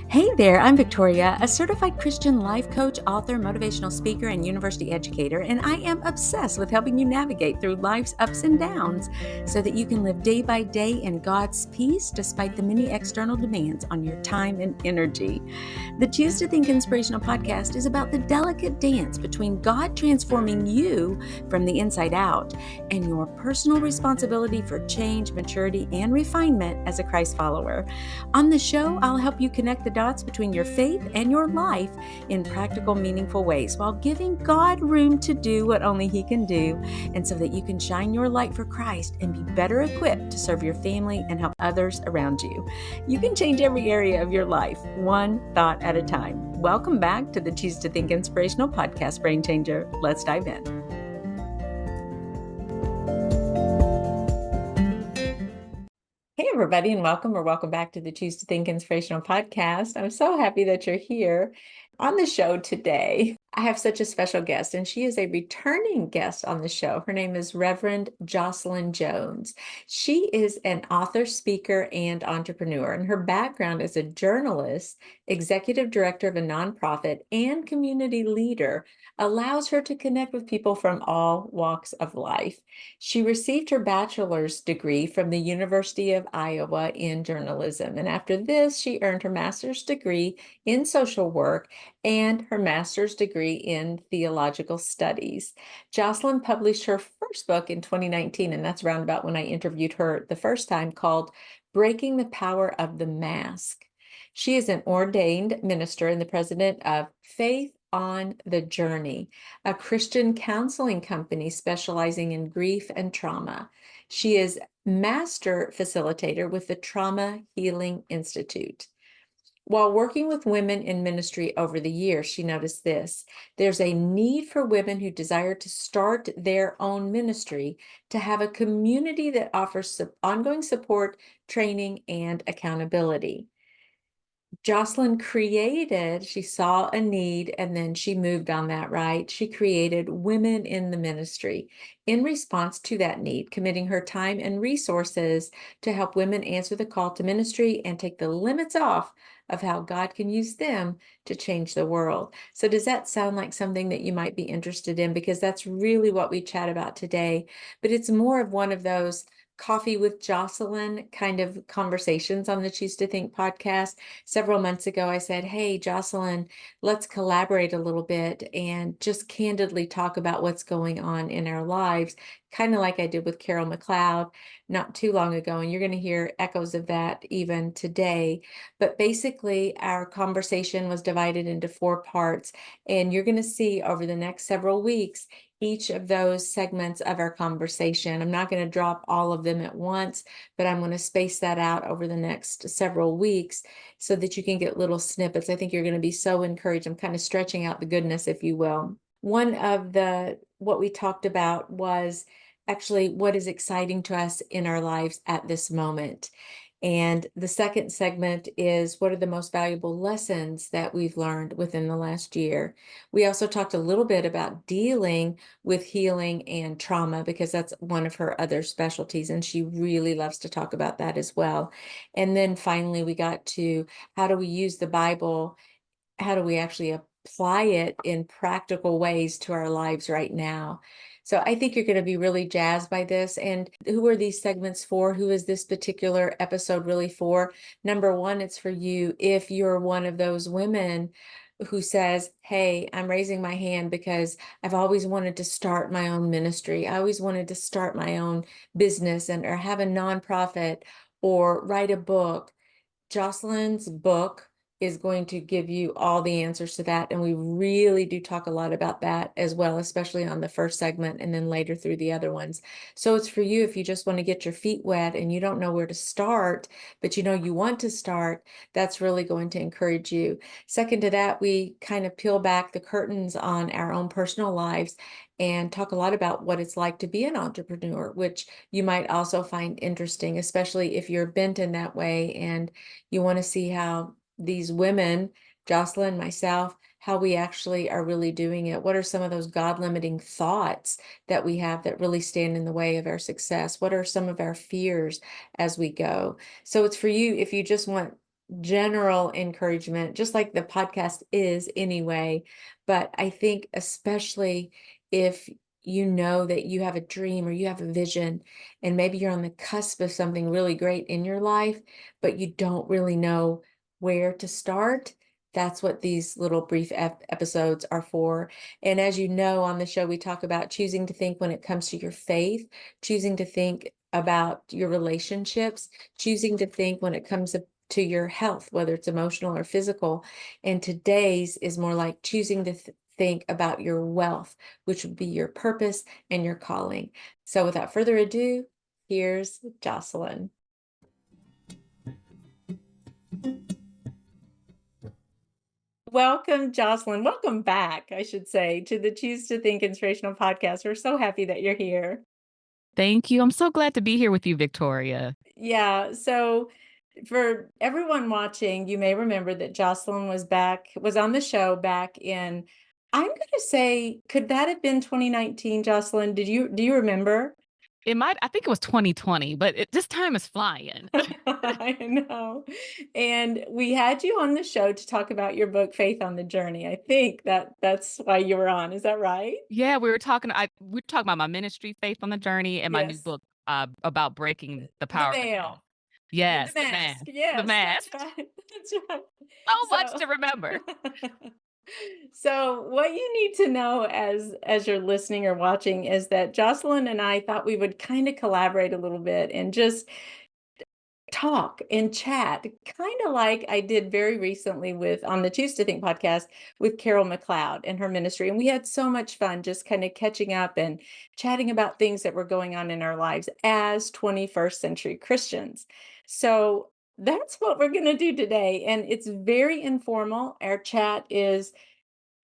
Hey there, I'm Victoria, a certified Christian life coach, author, motivational speaker, and university educator, and I am obsessed with helping you navigate through life's ups and downs so that you can live day by day in God's peace despite the many external demands on your time and energy. The Choose to Think Inspirational podcast is about the delicate dance between God transforming you from the inside out and your personal responsibility for change, maturity, and refinement as a Christ follower. On the show, I'll help you connect the dots between your faith and your life in practical, meaningful ways while giving God room to do what only He can do, and so that you can shine your light for Christ and be better equipped to serve your family and help others around you. You can change every area of your life, one thought at a time. Welcome back to the Choose to Think Inspirational podcast, Brain Changer. Let's dive in. Hey, everybody, and welcome back to the Choose to Think Inspirational podcast. I'm so happy that you're here. On the show today, I have such a special guest, and she is a returning guest on the show. Her name is Reverend Jocelyn Jones. She is an author, speaker, and entrepreneur, and her background as a journalist, executive director of a nonprofit, and community leader allows her to connect with people from all walks of life. She received her bachelor's degree from the University of Iowa in journalism, and after this, she earned her master's degree in social work and her master's degree in theological studies. Jocelyn published her first book in 2019, and that's around about when I interviewed her the first time, called Breaking the Power of the Mask. She is an ordained minister and the president of Faith on the Journey, a Christian counseling company specializing in grief and trauma. She is master facilitator with the Trauma Healing Institute. While working with women in ministry over the years, she noticed this: there's a need for women who desire to start their own ministry to have a community that offers ongoing support, training, and accountability. Jocelyn she saw a need, and then she moved on that, right? She created Women in the Ministry in response to that need, committing her time and resources to help women answer the call to ministry and take the limits off of how God can use them to change the world. So does that sound like something that you might be interested in? Because that's really what we chat about today, but it's more of one of those coffee with Jocelyn kind of conversations on the Choose to Think podcast. Several months ago, I said, hey, Jocelyn, let's collaborate a little bit and just candidly talk about what's going on in our lives, kind of like I did with Carol McLeod not too long ago. And you're going to hear echoes of that even today. But basically, our conversation was divided into 4 parts. And you're going to see over the next several weeks each of those segments of our conversation. I'm not going to drop all of them at once, but I'm going to space that out over the next several weeks so that you can get little snippets. I think you're going to be so encouraged. I'm kind of stretching out the goodness, if you will. One of what we talked about was actually what is exciting to us in our lives at this moment. And the second segment is what are the most valuable lessons that we've learned within the last year. We also talked a little bit about dealing with healing and trauma, because that's one of her other specialties, and she really loves to talk about that as well. And then finally, we got to how do we use the Bible? How do we actually apply it in practical ways to our lives right now? So I think you're going to be really jazzed by this. And who are these segments for? Who is this particular episode really for? Number one, it's for you if you're one of those women who says, hey, I'm raising my hand because I've always wanted to start my own ministry. I always wanted to start my own business or have a nonprofit or write a book. Jocelyn's book is going to give you all the answers to that. And we really do talk a lot about that as well, especially on the first segment and then later through the other ones. So it's for you if you just want to get your feet wet and you don't know where to start, but you know you want to start. That's really going to encourage you. Second to that, we kind of peel back the curtains on our own personal lives and talk a lot about what it's like to be an entrepreneur, which you might also find interesting, especially if you're bent in that way and you want to see how these women, Jocelyn, myself, how we actually are really doing it. What are some of those God-limiting thoughts that we have that really stand in the way of our success? What are some of our fears as we go? So it's for you if you just want general encouragement, just like the podcast is anyway. But I think especially if you know that you have a dream or you have a vision, and maybe you're on the cusp of something really great in your life, but you don't really know where to start. That's what these little brief episodes are for. And as you know, on the show, we talk about choosing to think when it comes to your faith, choosing to think about your relationships, choosing to think when it comes to your health, whether it's emotional or physical. And today's is more like choosing to think about your wealth, which would be your purpose and your calling. So without further ado, here's Jocelyn. Welcome, Jocelyn. Welcome back, I should say, to the Choose to Think Inspirational podcast. We're so happy that you're here. Thank you. I'm so glad to be here with you, Victoria. Yeah. So for everyone watching, you may remember that Jocelyn was on the show back in, I'm going to say, could that have been 2019, Jocelyn? Do you remember? I think it was 2020, but this time is flying. I know. And we had you on the show to talk about your book, Faith on the Journey. I think that's why you were on. Is that right? Yeah, we were talking about my ministry, Faith on the Journey, and my new Yes. book about breaking the The power of the mask. veil. The Yes, the mask. mask. The Yes, that's mask. right. That's right. So much So to remember. So what you need to know as you're listening or watching is that Jocelyn and I thought we would kind of collaborate a little bit and just talk and chat, kind of like I did very recently with on the Choose to Think podcast with Carol McLeod and her ministry. And we had so much fun just kind of catching up and chatting about things that were going on in our lives as 21st century Christians. So that's what we're going to do today. And it's very informal. Our chat is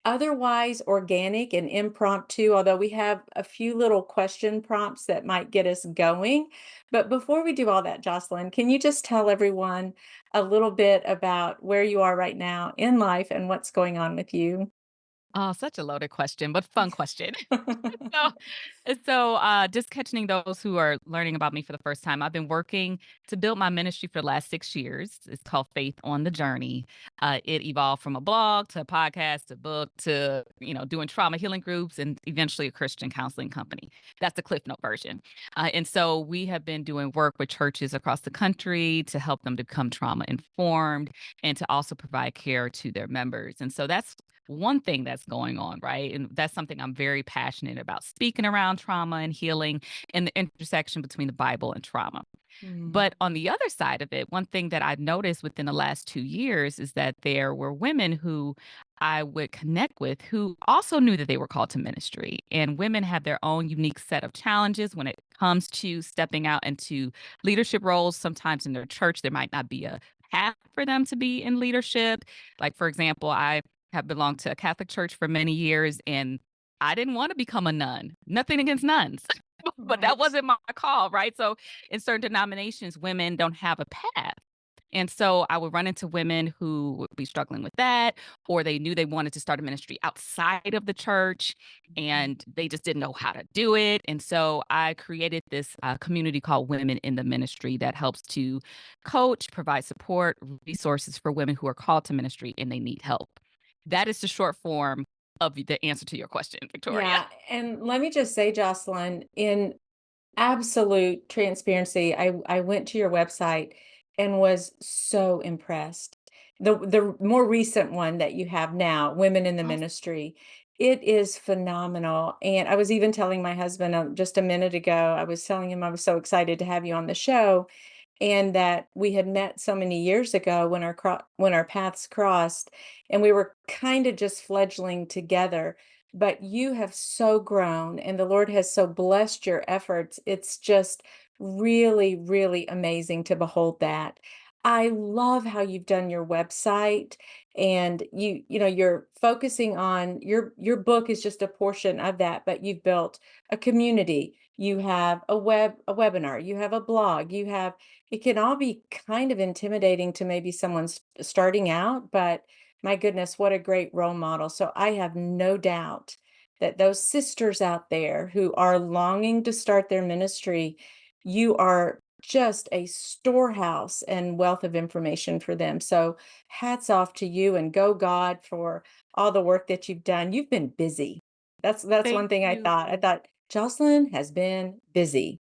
otherwise organic and impromptu, although we have a few little question prompts that might get us going. But before we do all that, Jocelyn, can you just tell everyone a little bit about where you are right now in life and what's going on with you? Oh, such a loaded question, but fun question. So just catching those who are learning about me for the first time, I've been working to build my ministry for the last 6 years. It's called Faith on the Journey. It evolved from a blog to a podcast to book to, doing trauma healing groups and eventually a Christian counseling company. That's the Cliff Note version. And so we have been doing work with churches across the country to help them to become trauma informed and to also provide care to their members. And so that's one thing that's going on, right? And that's something I'm very passionate about, speaking around trauma and healing and the intersection between the Bible and trauma. Mm, But on the other side of it, one thing that I've noticed within the last 2 years is that there were women who I would connect with who also knew that they were called to ministry. And women have their own unique set of challenges when it comes to stepping out into leadership roles. Sometimes in their church, there might not be a path for them to be in leadership. Like, for example, I have belonged to a Catholic church for many years, and I didn't want to become a nun. Nothing against nuns, but that right. wasn't my call, right? So in certain denominations, women don't have a path. And so I would run into women who would be struggling with that, or they knew they wanted to start a ministry outside of the church and they just didn't know how to do it. And so I created this community called Women in the Ministry that helps to coach, provide support, resources for women who are called to ministry and they need help. That is the short form of the answer to your question, Victoria. Yeah. And let me just say, Jocelyn, in absolute transparency, I went to your website and was so impressed. The more recent one that you have now, Women in the Awesome. Ministry, it is phenomenal. And I was even telling my husband just a minute ago, I was telling him I was so excited to have you on the show and that we had met so many years ago when when our paths crossed and we were kind of just fledgling together, but you have so grown and the Lord has so blessed your efforts. It's just really, really amazing to behold that. I love how you've done your website, and you're focusing on your book is just a portion of that, but you've built a community, you have a webinar, you have a blog, you have it can all be kind of intimidating to maybe someone's starting out, but my goodness, what a great role model. So I have no doubt that those sisters out there who are longing to start their ministry, you are just a storehouse and wealth of information for them. So hats off to you and go God for all the work that you've done. You've been busy. That's one Thank thing I you. thought. I thought Jocelyn has been busy.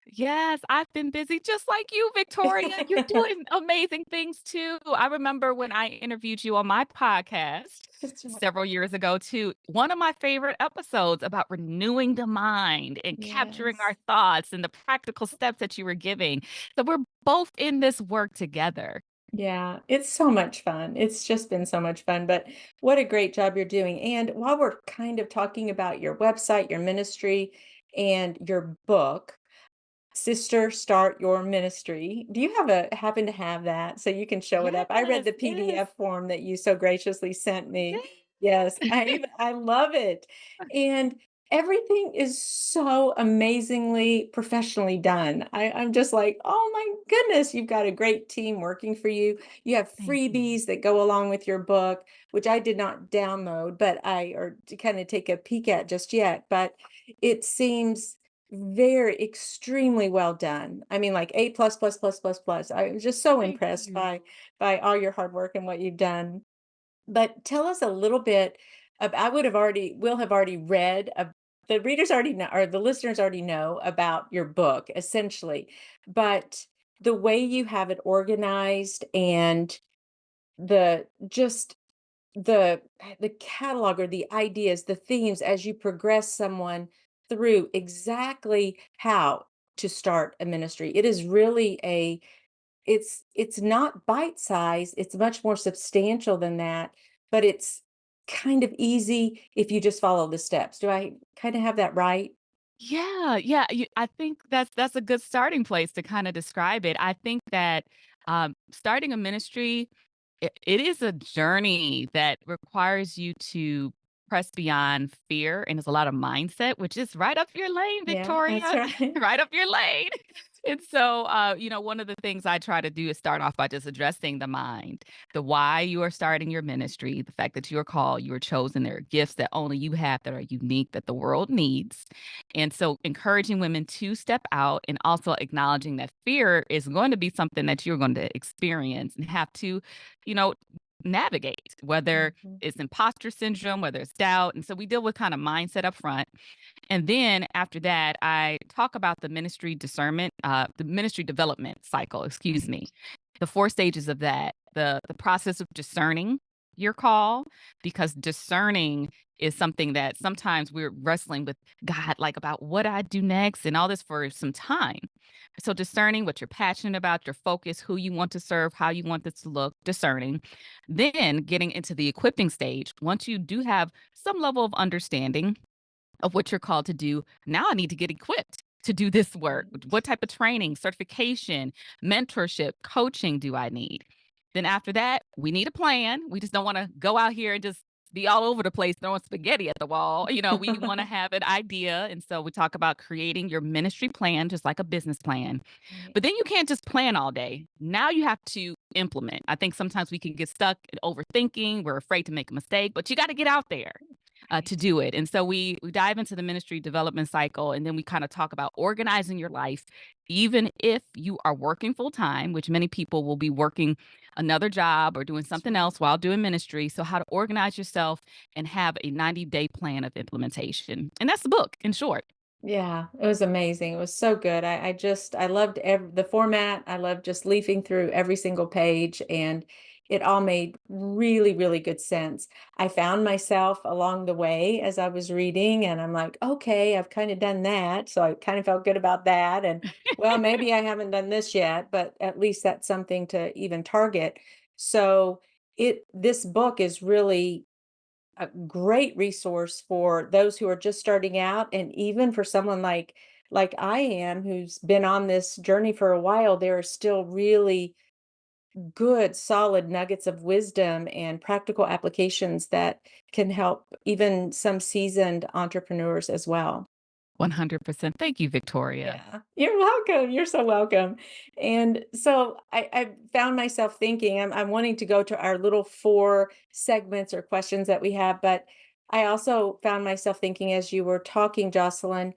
Yes, I've been busy just like you, Victoria. You're doing amazing things too. I remember when I interviewed you on my podcast That's right. several years ago too. One of my favorite episodes about renewing the mind and capturing our Yes. thoughts and the practical steps that you were giving. So we're both in this work together. Yeah, it's so much fun. It's just been so much fun, but what a great job you're doing. And while we're kind of talking about your website, your ministry, and your book, Sister Start Your Ministry. Do you have happen to have that so you can show it up? I read Yes, the yes, PDF form that you so graciously sent me. Yes, yes. I love it. And everything is so amazingly professionally done. I'm just like, oh my goodness, you've got a great team working for you. You have Thank you. freebies that go along with your book, which I did not download, but I or to kind of take a peek at just yet. But it seems very extremely well done. I mean, like A plus plus plus plus plus. I was just so Thank impressed you. by all your hard work and what you've done. But tell us a little bit of I would have already will have already read the readers already know or the listeners already know about your book essentially. But the way you have it organized and the just the catalog or the ideas, the themes as you progress someone through exactly how to start a ministry. It is really a it's not bite size, it's much more substantial than that, but it's kind of easy if you just follow the steps. Do I kind of have that right? Yeah, yeah, I think that's a good starting place to kinda describe it. I think that, starting a ministry, it is a journey that requires you to press beyond fear, and there's a lot of mindset, which is right up your lane, Yeah, that's Victoria, right. right up your lane. And so, one of the things I try to do is start off by just addressing the mind, the why you are starting your ministry, the fact that you are called, you are chosen, there are gifts that only you have that are unique that the world needs. And so encouraging women to step out and also acknowledging that fear is going to be something that you're going to experience and have to, you know, navigate, whether Mhm. it's imposter syndrome, whether it's doubt. And so we deal with kind of mindset up front. And then after that, I talk about the ministry development cycle, excuse me, the four stages of that, the process of discerning your call, because discerning is something that sometimes we're wrestling with God, like about what I do next and all this for some time. So discerning what you're passionate about, your focus, who you want to serve, how you want this to look, discerning. Then getting into the equipping stage. Once you do have some level of understanding of what you're called to do. Now I need to get equipped to do this work. Right. What type of training, certification, mentorship, coaching do I need? Then after that, we need a plan. We just don't want to go out here and just be all over the place throwing spaghetti at the wall. We want to have an idea. And so we talk about creating your ministry plan, just like a business plan. Right. But then you can't just plan all day. Now you have to implement. I think sometimes we can get stuck in overthinking. We're afraid to make a mistake, but you got to get out there to Right. do it. And so we dive into the ministry development cycle, and then we kind of talk about organizing your life, even if you are working full time, which many people will be working another job or doing That's something right. else while doing ministry. So how to organize yourself and have a 90-day plan of implementation. And that's the book in short. Yeah, it was amazing. It was so good. I loved the format. I loved just leafing through every single page and it all made really, really good sense. I found myself along the way as I was reading and I'm like, okay, I've kind of done that. So I kind of felt good about that. And well, maybe I haven't done this yet, but at least that's something to even target. So this book is really a great resource for those who are just starting out and even for someone like I am who's been on this journey for a while. There are still really good solid nuggets of wisdom and practical applications that can help even some seasoned entrepreneurs as well. 100%. Thank you, Victoria. Yeah, you're welcome. You're so welcome. And so I found myself thinking, I'm wanting to go to our little four segments or questions that we have, but I also found myself thinking as you were talking, Jocelyn,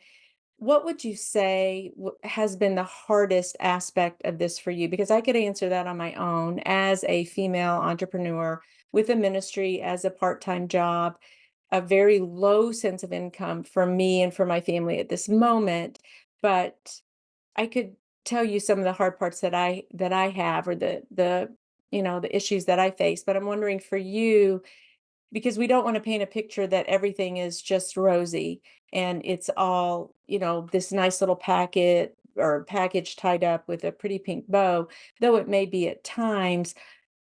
What would you say has been the hardest aspect of this for you? Because I could answer that on my own as a female entrepreneur with a ministry as a part-time job, a very low sense of income for me and for my family at this moment. But I could tell you some of the hard parts that I have, or the issues that I face. But I'm wondering for you, because we don't want to paint a picture that everything is just rosy and it's all, this nice little packet or package tied up with a pretty pink bow, though it may be at times.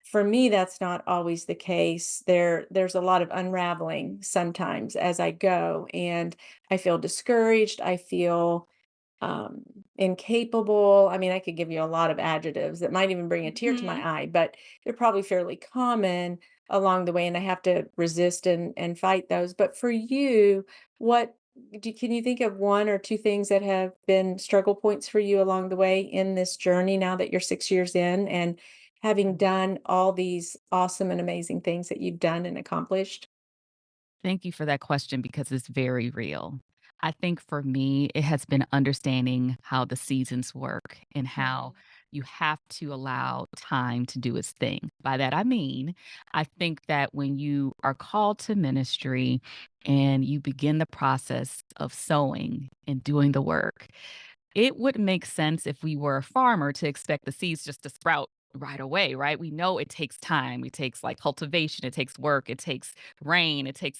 For me, that's not always the case. There's a lot of unraveling sometimes as I go, and I feel discouraged. I feel um, incapable. I mean, I could give you a lot of adjectives that might even bring a tear to my Mhm. eye, but they're probably fairly common along the way, and I have to resist and fight those. But for you, what can you think of one or two things that have been struggle points for you along the way in this journey now that you're 6 years in and having done all these awesome and amazing things that you've done and accomplished? Thank you for that question because it's very real. I think for me, it has been understanding how the seasons work and how Mhm. you have to allow time to do its thing. By that, I mean, I think that when you are called to ministry and you begin the process of sowing and doing the work, it would make sense if we were a farmer to expect the seeds just to sprout right away, right? We know it takes time. It takes like cultivation, it takes work, it takes rain, it takes,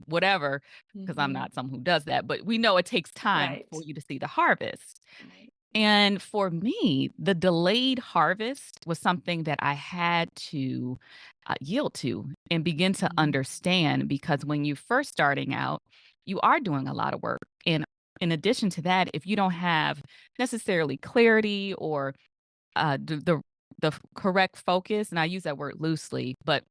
whatever, because I'm Mhm. not someone who does that, but we know it takes time Right. for you to see the harvest. Right. And for me, the delayed harvest was something that I had to yield to and begin to Mhm. understand because when you're first starting out, you are doing a lot of work. And in addition to that, if you don't have necessarily clarity or the correct focus, and I use that word loosely, but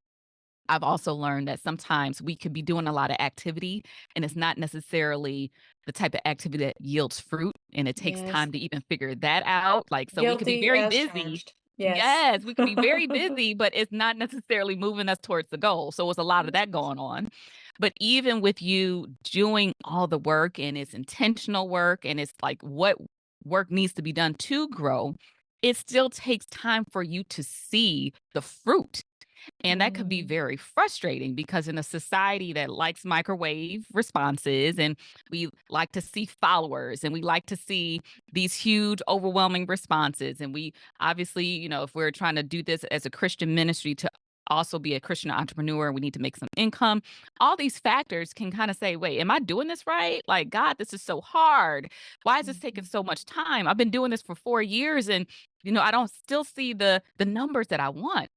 I've also learned that sometimes we could be doing a lot of activity and it's not necessarily the type of activity that yields fruit. And it takes Yes. time to even figure that out. Like, so we could be Guilty very as busy. charged. Yes. Yes, we could be very busy, but it's not necessarily moving us towards the goal. So it's a lot of that going on. But even with you doing all the work and it's intentional work and it's like what work needs to be done to grow, it still takes time for you to see the fruit and that could be Mhm. very frustrating because in a society that likes microwave responses and we like to see followers and we like to see these huge, overwhelming responses. And we obviously, if we're trying to do this as a Christian ministry to also be a Christian entrepreneur, we need to make some income. All these factors can kind of say, wait, am I doing this right? Like, God, this is so hard. Why is this taking Mhm. so much time? I've been doing this for 4 years and I don't still see the numbers that I want.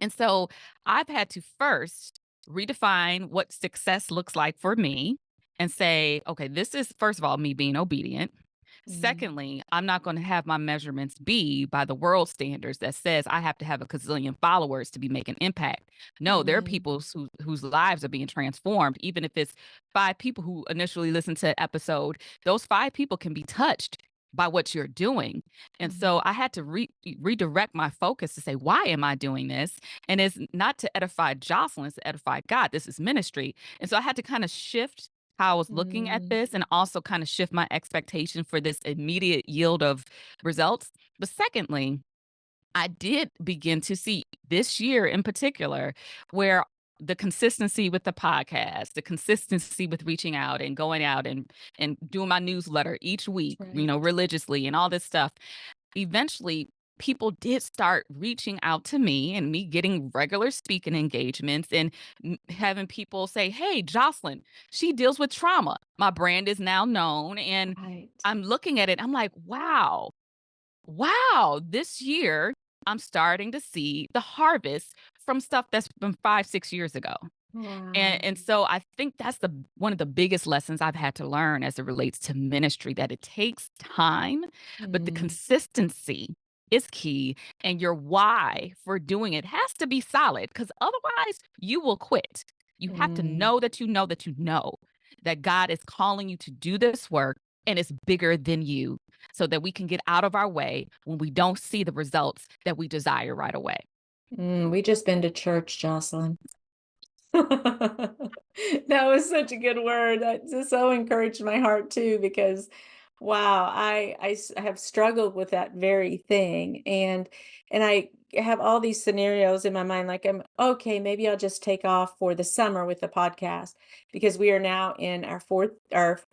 And so I've had to first redefine what success looks like for me and say, okay, this is, first of all, me being obedient. Mhm. Secondly, I'm not going to have my measurements be by the world standards that says I have to have a gazillion followers to be making impact. No, there are Mhm. people whose lives are being transformed. Even if it's 5 people who initially listen to an episode, those 5 people can be touched by what you're doing. And so Mhm. I had to redirect my focus to say, why am I doing this? And it's not to edify Jocelyn, it's to edify God. This is ministry. And so I had to kind of shift how I was looking at Mm. this and also kind of shift my expectation for this immediate yield of results. But secondly, I did begin to see this year in particular where the consistency with the podcast, the consistency with reaching out and going out and doing my newsletter each week, Right. religiously and all this stuff. Eventually, people did start reaching out to me and me getting regular speaking engagements and having people say, "Hey, Jocelyn, she deals with trauma. My brand is now known." And Right. I'm looking at it, I'm like, wow, wow, this year I'm starting to see the harvest from stuff that's been 5, 6 years ago. And Wow. and so I think that's the one of the biggest lessons I've had to learn as it relates to ministry, that it takes time, but the Mm. consistency is key, and your why for doing it has to be solid because otherwise you will quit. You have to Mm. know that you know that you know that God is calling you to do this work and it's bigger than you so that we can get out of our way when we don't see the results that we desire right away. We just been to church, Jocelyn. That was such a good word. That just so encouraged my heart too, because wow, I have struggled with that very thing. And I have all these scenarios in my mind, like I'm okay, maybe I'll just take off for the summer with the podcast because we are now in our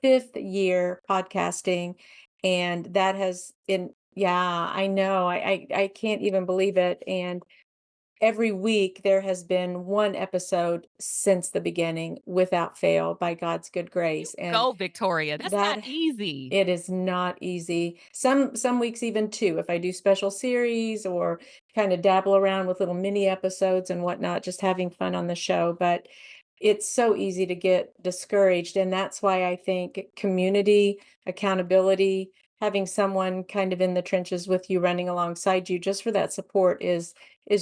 fifth year podcasting. And that has been, yeah, I know. I can't even believe it. And every week there has been one episode since the beginning without fail by God's good You grace. And go, Victoria. That's not that easy. it is not easy. Some weeks even two, if I do special series or kind of dabble around with little mini episodes and whatnot, just having fun on the show. But it's so easy to get discouraged. And that's why I think community, accountability, having someone kind of in the trenches with you running alongside you just for that support is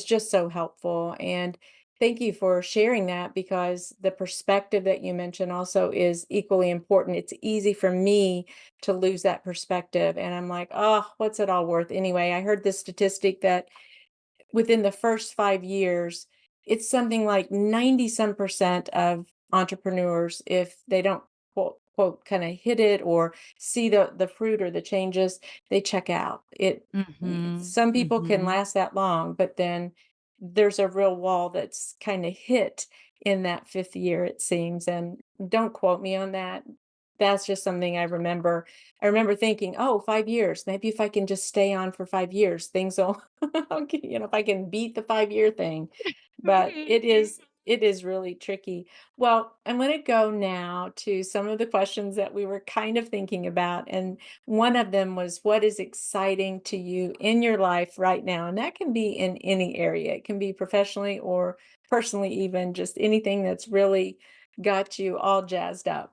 just so helpful. And thank you for sharing that because the perspective that you mentioned also is equally important. It's easy for me to lose that perspective. And I'm like, oh, what's it all worth? Anyway, I heard this statistic that within the first 5 years, it's something like 90 some percent of entrepreneurs, if they don't quote kind of hit it or see the fruit or the changes, they check out. Mhm. Some people can Mhm. last that long, but then there's a real wall that's kind of hit in that fifth year, it seems. And don't quote me on that. That's just something I remember. I remember thinking, oh, 5 years. Maybe if I can just stay on for 5 years, things will okay, if I can beat the 5 year thing. But it is really tricky. Well, I'm going to go now to some of the questions that we were kind of thinking about. And one of them was, what is exciting to you in your life right now? And that can be in any area. It can be professionally or personally, even just anything that's really got you all jazzed up.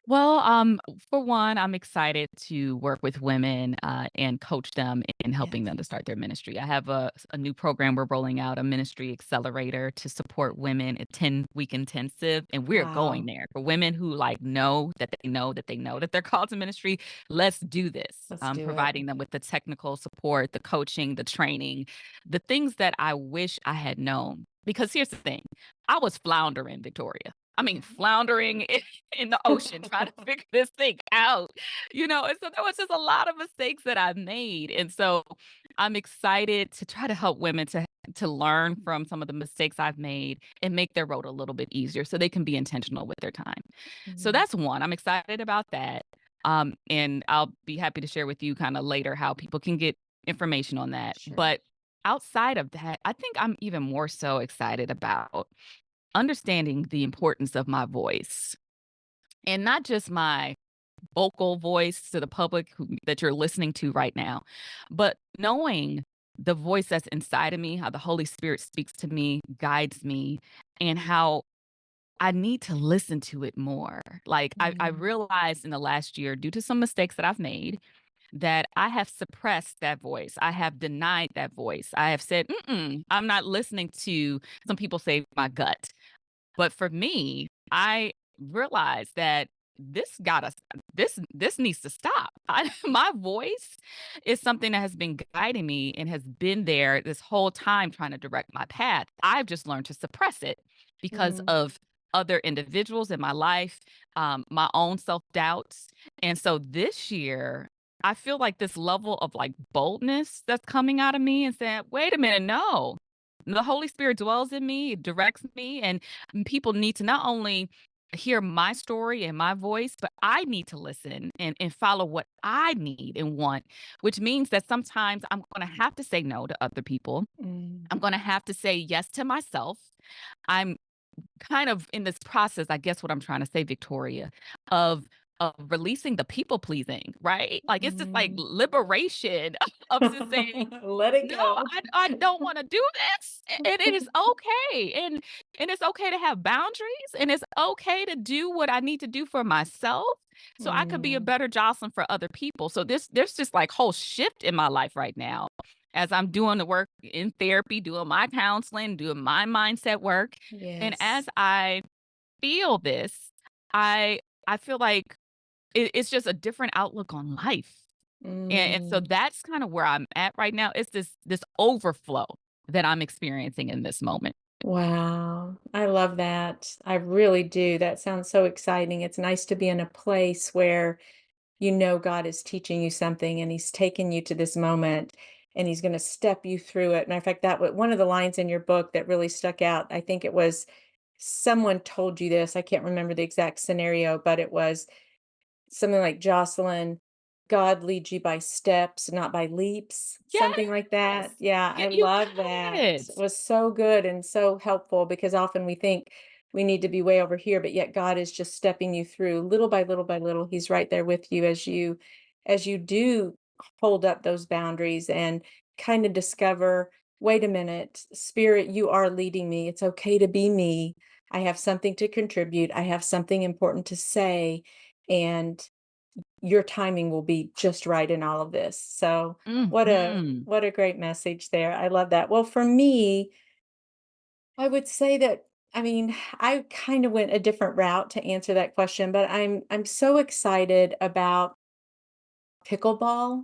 Well, for one, I'm excited to work with women and coach them in helping Yes. them to start their ministry. I have a new program we're rolling out, a ministry accelerator to support women, a 10-week intensive, and we're going Wow. there for women who like know that they know that they know that they're called to ministry. Let's do this. Let's I'm do it. providing them with the technical support, the coaching, the training, the things that I wish I had known. Because here's the thing, I was floundering, Victoria. I mean, floundering in the ocean trying to figure this thing out, and so there was just a lot of mistakes that I made, and so I'm excited to try to help women to learn from some of the mistakes I've made and make their road a little bit easier so they can be intentional with their time. So Mhm. that's one, I'm excited about that, and I'll be happy to share with you kinda later how people can get information on that, Sure. but outside of that, I think I'm even more so excited about understanding the importance of my voice. And not just my vocal voice to the public that you're listening to right now, but knowing the voice that's inside of me, how the Holy Spirit speaks to me, guides me, and how I need to listen to it more. Like I Mm, realized in the last year, due to some mistakes that I've made, that I have suppressed that voice. I have denied that voice. I have said, I'm not listening to some people say my gut. But for me, I realized that this needs to stop. My voice is something that has been guiding me and has been there this whole time trying to direct my path. I've just learned to suppress it because mhm, of other individuals in my life, my own self doubts, and so this year. I feel like this level of like boldness that's coming out of me and saying, wait a minute, no, the Holy Spirit dwells in me, it directs me, and people need to not only hear my story and my voice, but I need to listen and follow what I need and want, which means that sometimes I'm going to have to say no to other people. mm, I'm going to have to say yes to myself. I'm kind of in this process, I guess what I'm trying to say, Victoria, of releasing the people pleasing, right? Like it's just like mm. liberation of just saying, Let it no, go. I don't wanna do this, and it is okay, and it's okay to have boundaries, and it's okay to do what I need to do for myself, so I could be a Mm, better Jocelyn for other people, so there's just, like, whole shift in my life right now as I'm doing the work in therapy, doing my counseling, doing my mindset work, and yes. as I feel this, I feel like it's just a different outlook on life. And so Mm. that's kind of where I'm at right now. It's this overflow that I'm experiencing in this moment. Wow. I love that. I really do. That sounds so exciting. It's nice to be in a place where you know God is teaching you something and he's taken you to this moment and he's going to step you through it. Matter of fact, one of the lines in your book that really stuck out, I think it was someone told you this. I can't remember the exact scenario, but it was something like, Jocelyn, God leads you by steps, not by leaps, something like that. Yes. Yeah, I You love got that. It it. was so good and so helpful because often we think we need to be way over here, but yet God is just stepping you through little by little by little. He's right there with you as you do hold up those boundaries and kind of discover, wait a minute, Spirit, you are leading me. It's okay to be me. I have something to contribute. I have something important to say. And your timing will be just right in all of this. So Mhm. what a great message there. I love that. Well, for me, I would say that I mean, I kind of went a different route to answer that question, but I'm so excited about pickleball.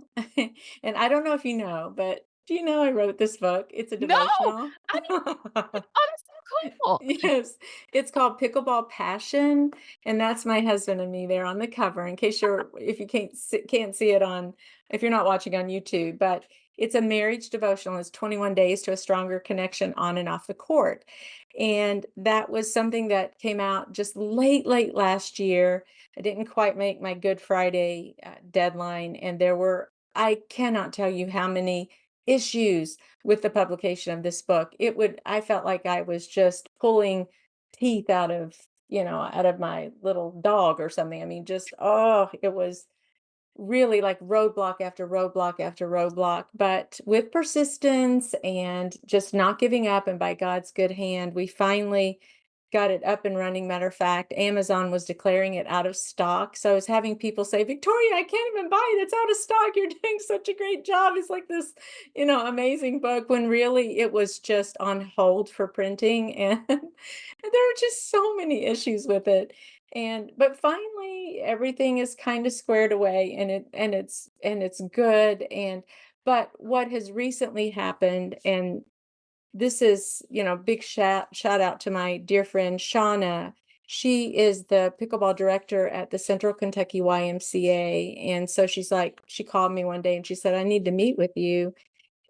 And I don't know if you know, but do you know I wrote this book? It's a No, devotional. I didn't oh, that's so cool. Yes, it's called Pickleball Passion, and that's my husband and me there on the cover. In case you're, if you can't see it on, if you're not watching on YouTube, but it's a marriage devotional. It's 21 days to a stronger connection on and off the court, and that was something that came out just late last year. I didn't quite make my Good Friday deadline, and there were, I cannot tell you how many issues with the publication of this book. I felt like I was just pulling teeth out of, out of my little dog or something. I mean, just, oh, it was really like roadblock after roadblock after roadblock, but with persistence and just not giving up, and by God's good hand, we finally got it up and running. Matter of fact, Amazon was declaring it out of stock. So I was having people say, Victoria, I can't even buy it. It's out of stock. You're doing such a great job. It's like this, amazing book, when really it was just on hold for printing. And there were just so many issues with it. But finally everything is kind of squared away, and it's good. But what has recently happened, and this is, big shout out to my dear friend Shauna. She is the pickleball director at the Central Kentucky YMCA. And so she called me one day and she said, I need to meet with you.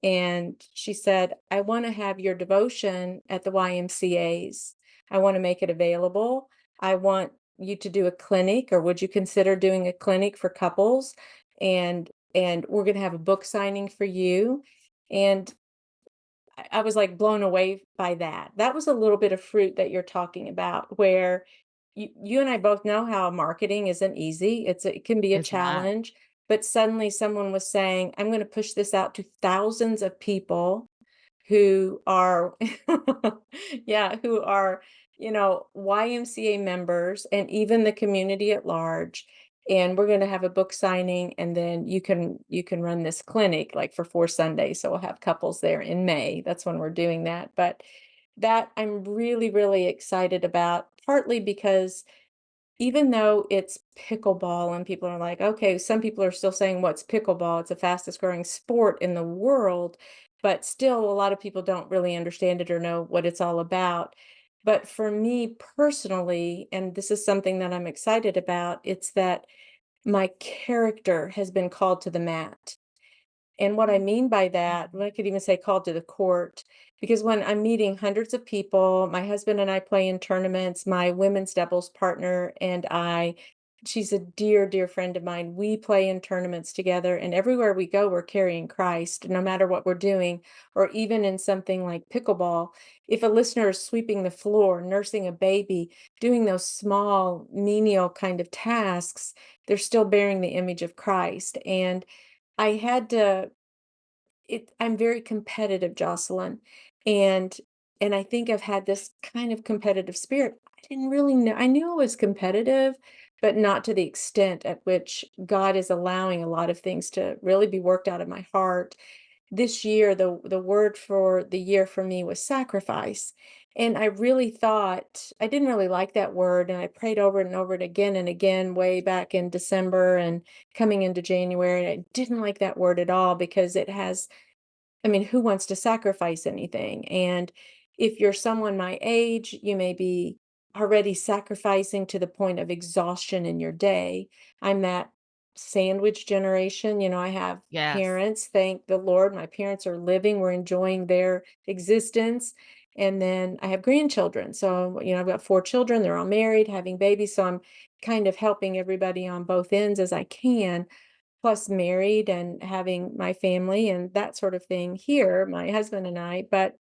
And she said, I want to have your devotion at the YMCA's. I want to make it available. I want you to do a clinic, or would you consider doing a clinic for couples? And we're going to have a book signing for you. And I was like blown away by that. That was a little bit of fruit that you're talking about, where you and I both know how marketing isn't easy. It can be a It's not. challenge, but suddenly someone was saying, I'm going to push this out to thousands of people who are yeah, who are, YMCA members and even the community at large. And we're going to have a book signing, and then you can run this clinic like for 4 Sundays. So we'll have couples there in May. That's when we're doing that. But that I'm really, really excited about, partly because even though it's pickleball and people are like, okay, some people are still saying, what's pickleball? It's the fastest growing sport in the world, but still a lot of people don't really understand it or know what it's all about. But for me personally, and this is something that I'm excited about, it's that my character has been called to the mat. And what I mean by that, well, I could even say called to the court, because when I'm meeting hundreds of people, my husband and I play in tournaments, my women's doubles partner and she's a dear, dear friend of mine. We play in tournaments together, and everywhere we go, we're carrying Christ, no matter what we're doing, or even in something like pickleball. If a listener is sweeping the floor, nursing a baby, doing those small, menial kind of tasks, they're still bearing the image of Christ. And I had to I'm very competitive, Jocelyn. And I think I've had this kind of competitive spirit. I didn't really know. I knew I was competitive, but not to the extent at which God is allowing a lot of things to really be worked out of my heart. This year, the word for the year for me was sacrifice. And I really thought, I didn't really like that word, and I prayed over it and over it again and again way back in December and coming into January. And I didn't like that word at all because it has, I mean, who wants to sacrifice anything? And if you're someone my age, you may be already sacrificing to the point of exhaustion in your day. I'm that sandwich generation. I have Yes. parents, thank the Lord. My parents are living, we're enjoying their existence. And then I have grandchildren. So, I've got 4 children, they're all married, having babies. So I'm kind of helping everybody on both ends as I can, plus married and having my family and that sort of thing here, my husband and I. But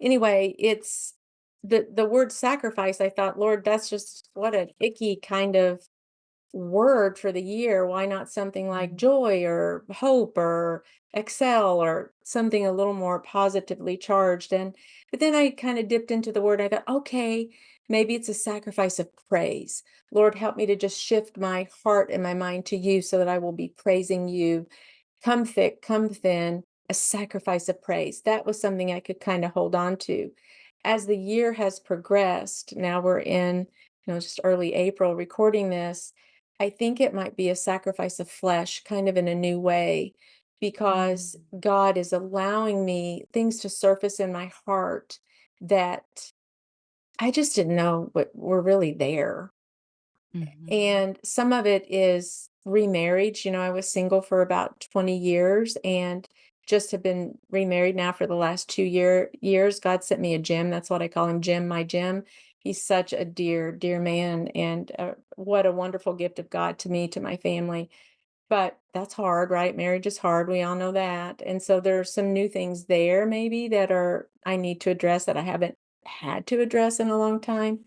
anyway, it's the word sacrifice. I thought, Lord, that's just what an icky kind of word for the year. Why not something like Mhm. joy or hope or excel or something a little more positively charged? And but then I kind of dipped into the word. I thought, okay, maybe it's a sacrifice of praise. Lord, help me to just shift my heart and my mind to you so that I will be praising you, come thick, come thin, a sacrifice of praise. That was something I could kind of hold on to. As the year has progressed, now we're in, just early April recording this. I think it might be a sacrifice of flesh, kind of in a new way, because Mm. God is allowing me things to surface in my heart that I just didn't know what were really there. Mhm. And some of it is remarriage. I was single for about 20 years and just have been remarried now for the last 2 years. God sent me a Jim. That's what I call him, Jim, my Jim. He's such a dear, dear man. And what a wonderful gift of God to me, to my family. But that's hard, right? Marriage is hard. We all know that. And so there's some new things there maybe that I need to address that I haven't had to address in a long time.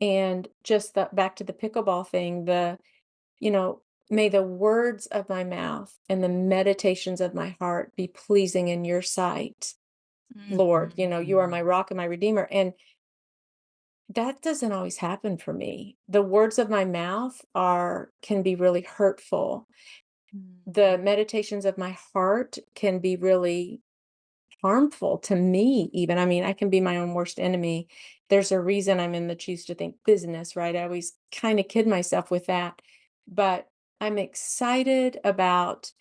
And just that, back to the pickleball thing, you know, may the words of my mouth and the meditations of my heart be pleasing in your sight, Lord. You are my Mhm. rock and my redeemer. And that doesn't always happen for me. The words of my mouth can be really hurtful. The Mhm. meditations of my heart can be really harmful to me even. I mean, I can be my own worst enemy. There's a reason I'm in the choose to think business, right? I always kind of kid myself with that. But I'm excited about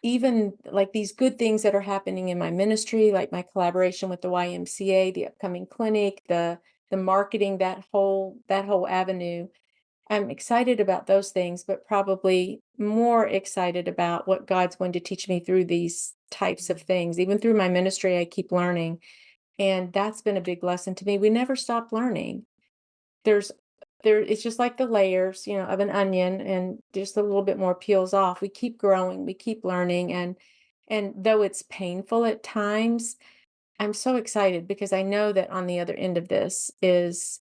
even like these good things that are happening in my ministry, like my collaboration with the YMCA, the upcoming clinic, the marketing, that whole avenue. I'm excited about those things, but probably more excited about what God's going to teach me through these types of things. Even through my ministry, I keep learning. And that's been a big lesson to me. We never stop learning. There's it's just like the layers, of an onion, and just a little bit more peels off. We keep growing, we keep learning, and though it's painful at times, I'm so excited because I know that on the other end of this is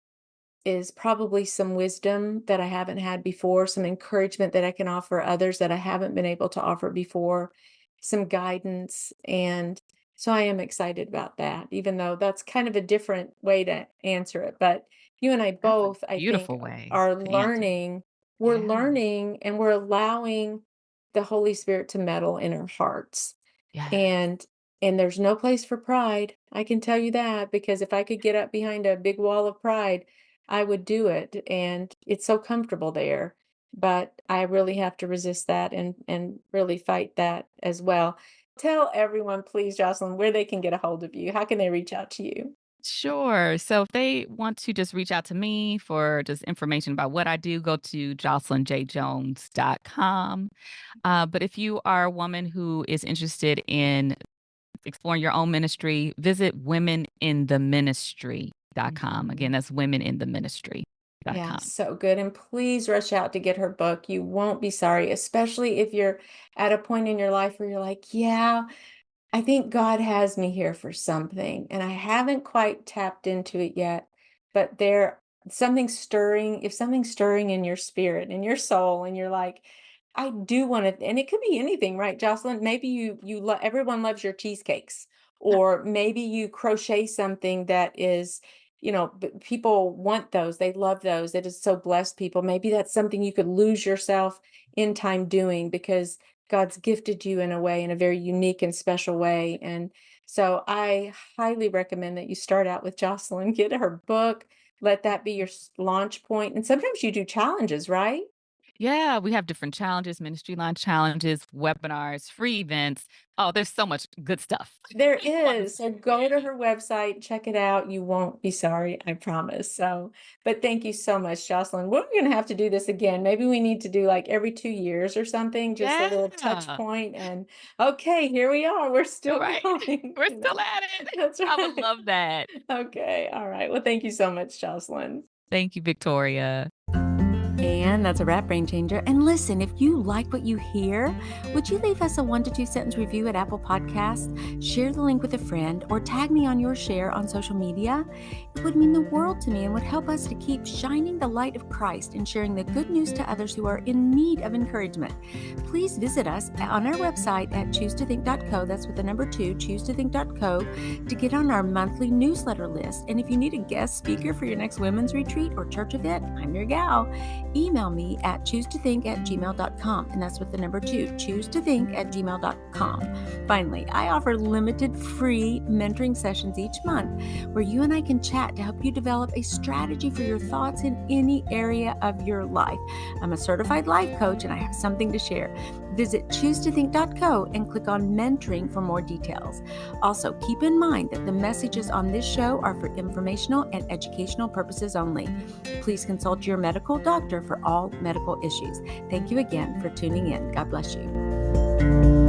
probably some wisdom that I haven't had before, some encouragement that I can offer others that I haven't been able to offer before, some guidance. And so I am excited about that, even though that's kind of a different way to answer it. But you and I That's a both, I think, beautiful way are to answer. learning. We're Yeah. learning and we're allowing the Holy Spirit to meddle in our hearts. Yes. And there's no place for pride. I can tell you that because if I could get up behind a big wall of pride, I would do it. And it's so comfortable there. But I really have to resist that and really fight that as well. Tell everyone, please, Jocelyn, where they can get a hold of you. How can they reach out to you? Sure. So if they want to just reach out to me for just information about what I do, go to jocelynjjones.com. But if you are a woman who is interested in exploring your own ministry, visit womenintheministry.com. Again, Mhm. that's womenintheministry.com. Yeah, so good. And please rush out to get her book. You won't be sorry, especially if you're at a point in your life where you're like, yeah, I think God has me here for something, and I haven't quite tapped into it yet, but something's stirring. If something's stirring in your spirit, in your soul, and you're like, I do want to, and it could be anything, right, Jocelyn? Maybe everyone loves your cheesecakes, or maybe you crochet something that is, people want those, they love those. It has so blessed people. Maybe that's something you could lose yourself in time doing because God's gifted you in a way, in a very unique and special way. And so I highly recommend that you start out with Jocelyn, get her book, let that be your launch point. And sometimes you do challenges, right? Yeah, we have different challenges, ministry line challenges, webinars, free events. Oh, there's so much good stuff. There On is. So go to yeah. her website, check it out. You won't be sorry, I promise. So, but thank you so much, Jocelyn. We're going to have to do this again. Maybe we need to do like every 2 years or something, just a little touch Yeah. point. And okay, here we are. We're still Right. going, We're still at it. That's I would right. love that. Okay. All right. Well, thank you so much, Jocelyn. Thank you, Victoria. And that's a wrap, Brain Changer. And listen, if you like what you hear, would you leave us a 1 to 2 sentence review at Apple Podcasts? Share the link with a friend or tag me on your share on social media. It would mean the world to me and would help us to keep shining the light of Christ and sharing the good news to others who are in need of encouragement. Please visit us on our website at choosetothink.co. That's with the number 2, choosetothink.co, to get on our monthly newsletter list. And if you need a guest speaker for your next women's retreat or church event, I'm your gal. Email me at choosetothink@gmail.com, and that's with the number 2, choosetothink@gmail.com. Finally, I offer limited free mentoring sessions each month where you and I can chat to help you develop a strategy for your thoughts in any area of your life. I'm a certified life coach and I have something to share. Visit choosetothink.co and click on mentoring for more details. Also, keep in mind that the messages on this show are for informational and educational purposes only. Please consult your medical doctor for all medical issues. Thank you again for tuning in. God bless you.